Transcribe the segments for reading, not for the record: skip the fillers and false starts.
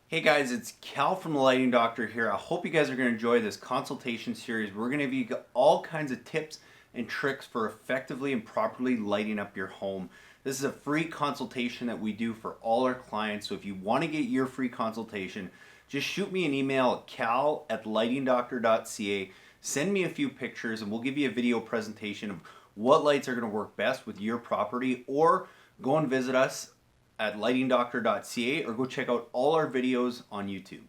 Hey guys, it's Cal from the Lighting Doctor here. I hope you guys are going to enjoy this consultation series. We're going to give you all kinds of tips and tricks for effectively and properly lighting up your home. This is a free consultation that we do for all our clients. So if you want to get your free consultation, just shoot me an email at cal@lightingdoctor.ca. Send me a few pictures and we'll give you a video presentation of what lights are going to work best with your property, or go and visit us at lightingdoctor.ca or go check out all our videos on YouTube.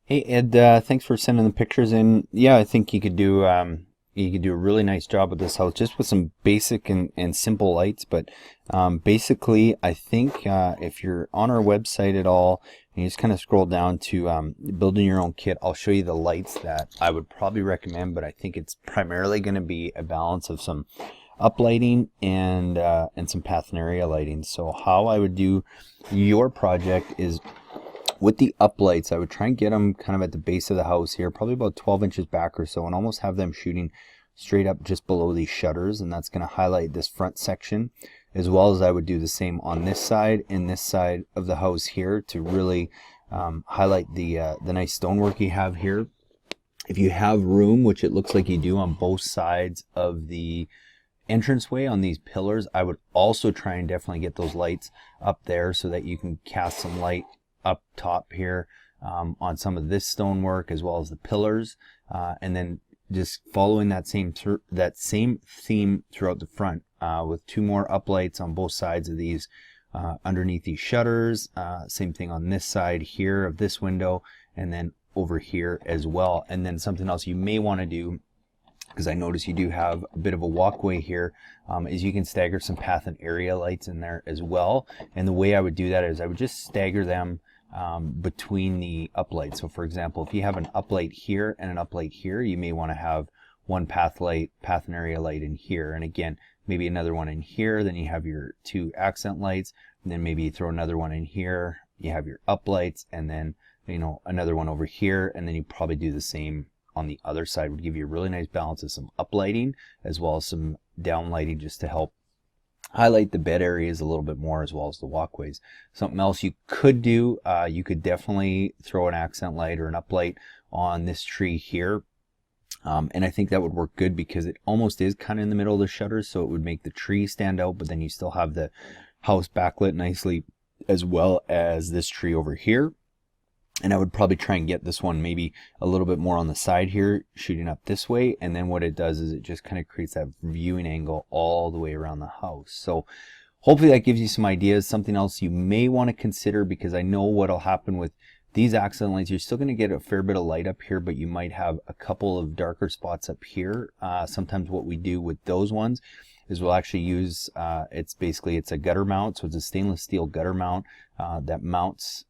Hey Ed, thanks for sending the pictures in. Yeah, I think you could do a really nice job with this house just with some basic and simple lights. But basically, I think if you're on our website at all and you just kind of scroll down to building your own kit, I'll show you the lights that I would probably recommend. But I think it's primarily going to be a balance of some uplighting and some path and area lighting. So how I would do your project is, with the uplights, I would try and get them kind of at the base of the house here, probably about 12 inches back or so, and almost have them shooting straight up just below these shutters, and that's going to highlight this front section, as well as I would do the same on this side and this side of the house here to really highlight the nice stonework you have here. If you have room, which it looks like you do on both sides of the entranceway on these pillars, I would also try and definitely get those lights up there so that you can cast some light up top here on some of this stonework as well as the pillars, and then just following that same theme throughout the front with two more uplights on both sides of these underneath these shutters. Same thing on this side here of this window, and then over here as well. And then something else you may want to do, because I notice you do have a bit of a walkway here, is you can stagger some path and area lights in there as well. And the way I would do that is I would just stagger them between the uplights. So for example, if you have an uplight here and an uplight here, you may want to have one path and area light in here, and again maybe another one in here. Then you have your two accent lights, and then maybe you throw another one in here, you have your uplights, and then another one over here, and then you probably do the same on the other side. Would give you a really nice balance of some uplighting as well as some downlighting, just to help highlight the bed areas a little bit more, as well as the walkways. Something else you could do, you could definitely throw an accent light or an uplight on this tree here. And I think that would work good because it almost is kind of in the middle of the shutters, so it would make the tree stand out, but then you still have the house backlit nicely, as well as this tree over here. And I would probably try and get this one maybe a little bit more on the side here, shooting up this way. And then what it does is it just kind of creates that viewing angle all the way around the house. So hopefully that gives you some ideas. Something else you may want to consider, because I know what'll happen with these accent lights, you're still going to get a fair bit of light up here, but you might have a couple of darker spots up here. Sometimes what we do with those ones is we'll actually use, it's a gutter mount. So it's a stainless steel gutter mount that mounts,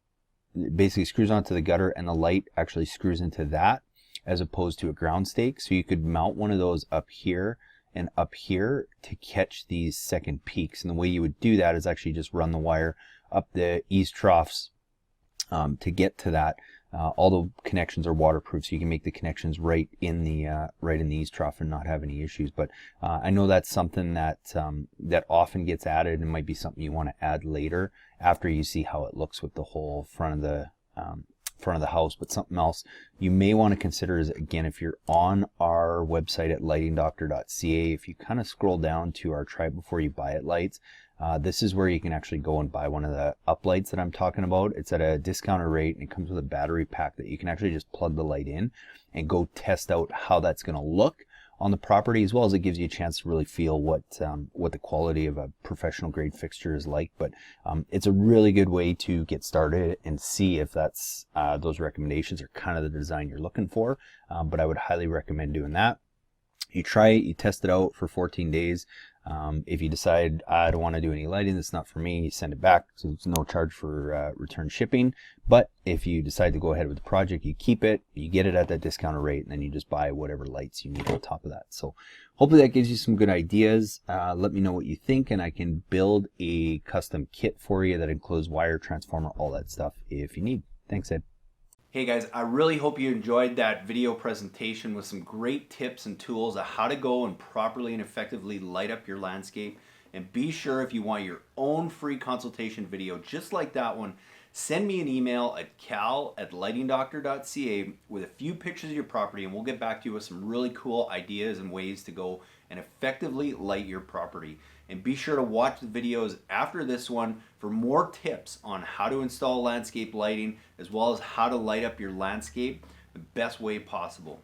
basically screws onto the gutter, and the light actually screws into that as opposed to a ground stake. So you could mount one of those up here and up here to catch these second peaks. And the way you would do that is actually just run the wire up the eaves troughs to get to that. All the connections are waterproof, so you can make the connections right in the eaves trough and not have any issues. But I know that's something that that often gets added, and might be something you want to add later after you see how it looks with the whole front of the house. But something else you may want to consider is, again, if you're on our website at lightingdoctor.ca, if you kind of scroll down to our try before you buy it lights, this is where you can actually go and buy one of the uplights that I'm talking about. It's at a discounted rate, and it comes with a battery pack that you can actually just plug the light in and go test out how that's going to look on the property, as well as it gives you a chance to really feel what the quality of a professional grade fixture is like. But it's a really good way to get started and see if that's those recommendations are kind of the design you're looking for. But I would highly recommend doing that. You try it, you test it out for 14 days. If you decide I don't want to do any lighting, that's not for me, you send it back, so there's no charge for return shipping. But if you decide to go ahead with the project, you keep it, you get it at that discounted rate, and then you just buy whatever lights you need on top of that. So hopefully that gives you some good ideas. Let me know what you think, and I can build a custom kit for you that includes wire, transformer, all that stuff if you need. Thanks, Ed. Hey guys, I really hope you enjoyed that video presentation with some great tips and tools of how to go and properly and effectively light up your landscape. And be sure, if you want your own free consultation video just like that one, send me an email at cal@lightingdoctor.ca with a few pictures of your property, and we'll get back to you with some really cool ideas and ways to go and effectively light your property. And be sure to watch the videos after this one for more tips on how to install landscape lighting, as well as how to light up your landscape the best way possible.